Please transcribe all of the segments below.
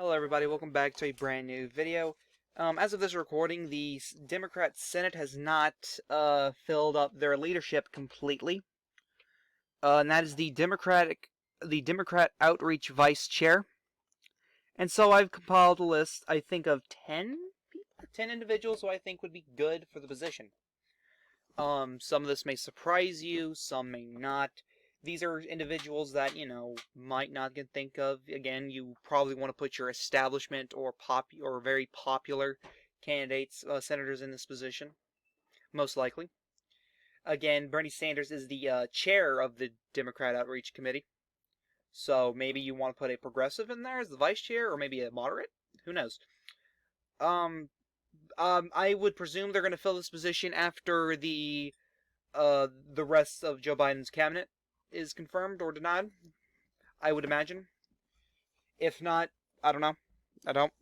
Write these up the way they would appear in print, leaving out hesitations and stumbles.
Hello everybody, welcome back to a brand new video. As of this recording, the Democrat Senate has not filled up their leadership completely. And that is the Democrat Outreach Vice Chair. And so I've compiled a list, I think, of 10 people, 10 individuals who I think would be good for the position. Some of this may surprise you, some may not. These are individuals that, might not get think of. Again, you probably want to put your establishment or very popular candidates, senators in this position, most likely. Again, Bernie Sanders is the chair of the Democrat Outreach Committee. So maybe you want to put a progressive in there as the vice chair, or maybe a moderate? Who knows? I would presume they're going to fill this position after the rest of Joe Biden's cabinet is confirmed or denied, I would imagine. If not, I don't know. I don't.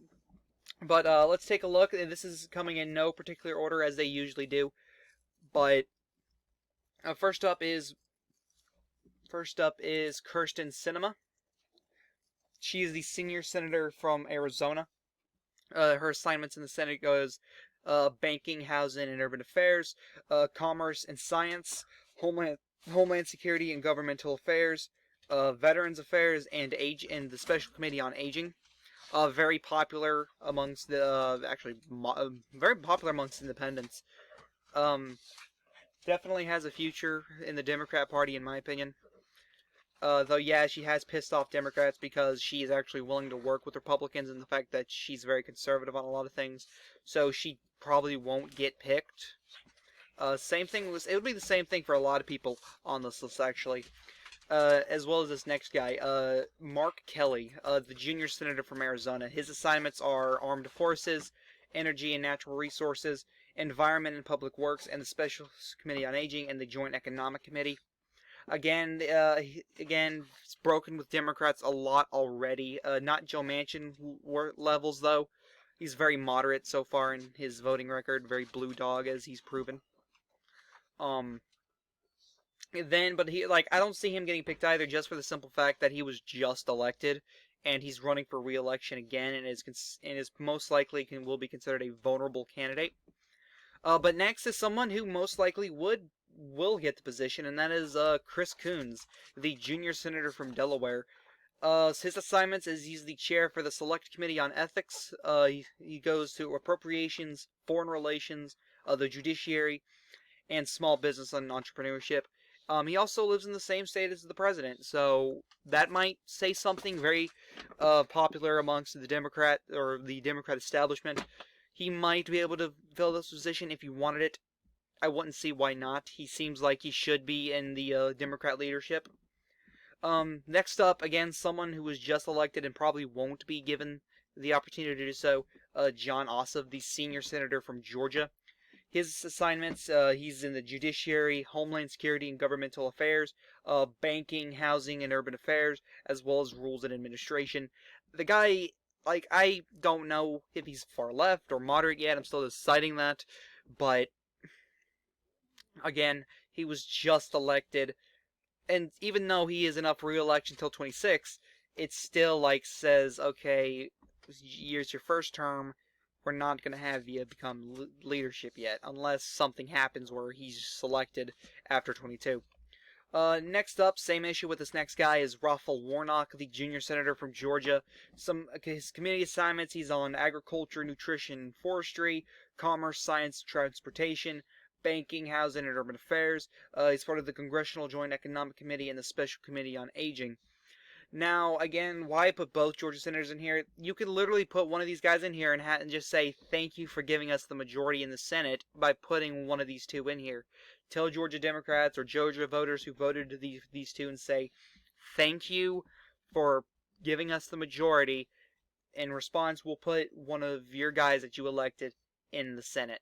But let's take a look. This is coming in no particular order as they usually do. But first up is Kirsten Sinema. She is the senior senator from Arizona. Her assignments in the Senate goes banking, housing, and urban affairs, commerce and science, Homeland Security and Governmental Affairs, Veterans Affairs, and the Special Committee on Aging. Very popular amongst the very popular amongst independents. Definitely has a future in the Democrat Party, in my opinion. Though, yeah, she has pissed off Democrats because she is actually willing to work with Republicans, and the fact that she's very conservative on a lot of things. So she probably won't get picked. It would be the same thing for a lot of people on this list, actually. As well as this next guy, Mark Kelly, the junior senator from Arizona. His assignments are armed forces, energy and natural resources, environment and public works, and the Special Committee on Aging and the Joint Economic Committee. Again, it's broken with Democrats a lot already. Not Joe Manchin levels, though. He's very moderate so far in his voting record, very blue dog, as he's proven. I don't see him getting picked either, just for the simple fact that he was just elected, and he's running for re-election again, and is most likely will be considered a vulnerable candidate. But next is someone who most likely will get the position, and that is Chris Coons, the junior senator from Delaware. His assignments is he's the chair for the Select Committee on Ethics. He goes to Appropriations, Foreign Relations, the Judiciary, and Small Business and Entrepreneurship. He also lives in the same state as the president, so that might say something very popular amongst the Democrat establishment. He might be able to fill this position if he wanted it. I wouldn't see why not. He seems like he should be in the Democrat leadership. Next up, again, someone who was just elected and probably won't be given the opportunity to do so, Jon Ossoff, the senior senator from Georgia. His assignments, he's in the Judiciary, Homeland Security and Governmental Affairs, banking, housing, and urban affairs, as well as rules and administration. The guy, I don't know if he's far left or moderate yet. I'm still deciding that. But, again, he was just elected. And even though he isn't up for re-election until 26, it still, says, okay, here's your first term. We're not going to have you become leadership yet, unless something happens where he's selected after 22. Next up, same issue with this next guy, is Ruffle Warnock, the junior senator from Georgia. His community assignments, he's on agriculture, nutrition, forestry, commerce, science, transportation, banking, housing, and urban affairs. He's part of the Congressional Joint Economic Committee and the Special Committee on Aging. Now, again, why put both Georgia senators in here? You could literally put one of these guys in here and just say, thank you for giving us the majority in the Senate by putting one of these two in here. Tell Georgia Democrats or Georgia voters who voted these two and say, thank you for giving us the majority. In response, we'll put one of your guys that you elected in the Senate.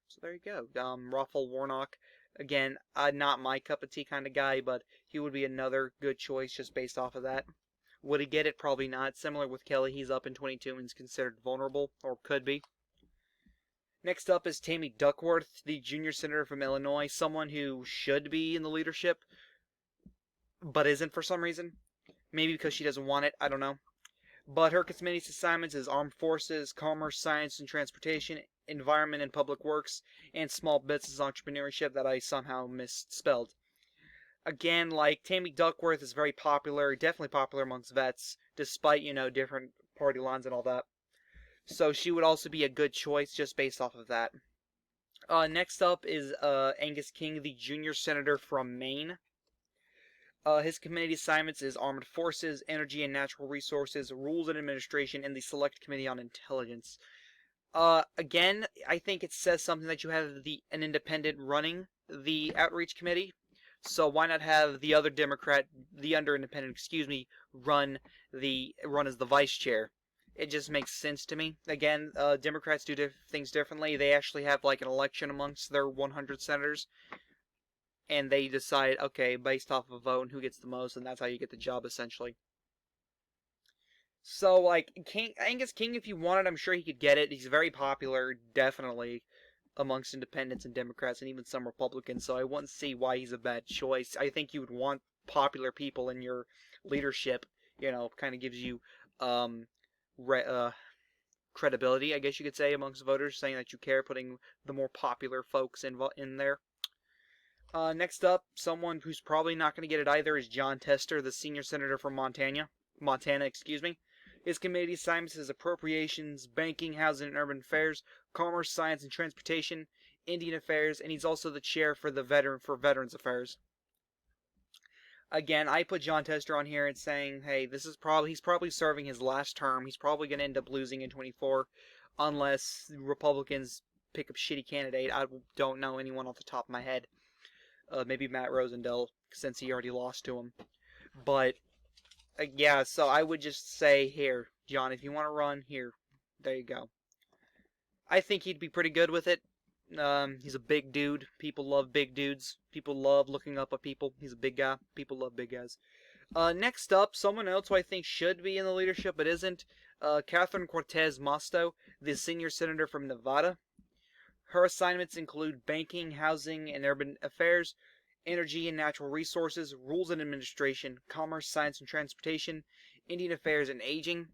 So there you go. Ruffle Warnock. Again, not my cup of tea kind of guy, but he would be another good choice just based off of that. Would he get it? Probably not. Similar with Kelly, he's up in 22 and is considered vulnerable, or could be. Next up is Tammy Duckworth, the junior senator from Illinois, someone who should be in the leadership, but isn't for some reason. Maybe because she doesn't want it, I don't know. But her committee's assignments is Armed Forces, Commerce, Science and Transportation, Environment and Public Works, and Small Business Entrepreneurship that I somehow misspelled. Again, like, Tammy Duckworth is very popular, definitely popular amongst vets, despite, different party lines and all that. So she would also be a good choice just based off of that. Next up is Angus King, the junior senator from Maine. His committee assignments is Armed Forces, Energy and Natural Resources, Rules and Administration, and the Select Committee on Intelligence. Again, I think it says something that you have an independent running the Outreach Committee. So why not have the other Democrat, the under independent, run as the vice chair? It just makes sense to me. Again, Democrats do things differently. They actually have like an election amongst their 100 senators, and they decide, okay, based off of a vote and who gets the most, and that's how you get the job essentially. So, like, Angus King, if you wanted, I'm sure he could get it. He's very popular, definitely, amongst independents and Democrats and even some Republicans, so I wouldn't see why he's a bad choice. I think you would want popular people in your leadership, kind of gives you credibility, I guess you could say, amongst voters, saying that you care, putting the more popular folks in there. Next up, someone who's probably not going to get it either is Jon Tester, the senior senator from Montana. His committee assignments is Appropriations, Banking, Housing and Urban Affairs, Commerce, Science and Transportation, Indian Affairs, and he's also the chair for Veterans Affairs. Again, I put Jon Tester on here and saying, hey, he's probably serving his last term. He's probably going to end up losing in 24, unless Republicans pick a shitty candidate. I don't know anyone off the top of my head. Maybe Matt Rosendale, since he already lost to him. But, yeah, so I would just say, here, John, if you want to run, here, there you go. I think he'd be pretty good with it. He's a big dude. People love big dudes. People love looking up at people. He's a big guy. People love big guys. Next up, someone else who I think should be in the leadership but isn't, Catherine CortezMosto, the senior senator from Nevada. Her assignments include banking, housing and urban affairs, energy and natural resources, rules and administration, commerce, science and transportation, Indian affairs and aging.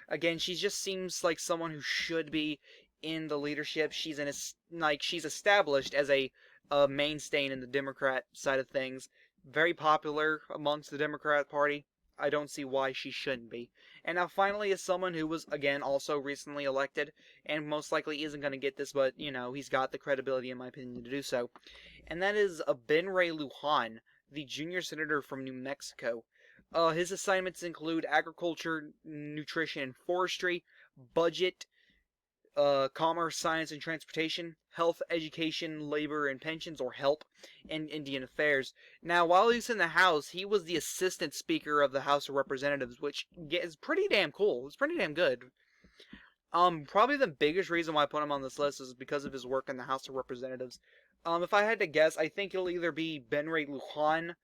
Again, she just seems like someone who should be in the leadership. She's established as a mainstay in the Democrat side of things. Very popular amongst the Democrat Party. I don't see why she shouldn't be. And now finally is someone who was, again, also recently elected, and most likely isn't going to get this, but, he's got the credibility, in my opinion, to do so. And that is Ray Lujan, the junior senator from New Mexico. His assignments include agriculture, nutrition and forestry, budget, commerce, science and transportation, health, education, labor and pensions, or HELP, and Indian affairs. Now, while he was in the House, he was the assistant speaker of the House of Representatives, which is pretty damn cool. It's pretty damn good. Probably the biggest reason why I put him on this list is because of his work in the House of Representatives. If I had to guess, I think it'll either be Ray Lujan,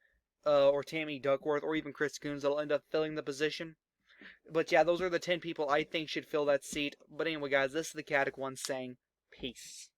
or Tammy Duckworth, or even Chris Coons that'll end up filling the position. But yeah, those are the 10 people I think should fill that seat. But anyway, guys, this is the Caddick One saying peace.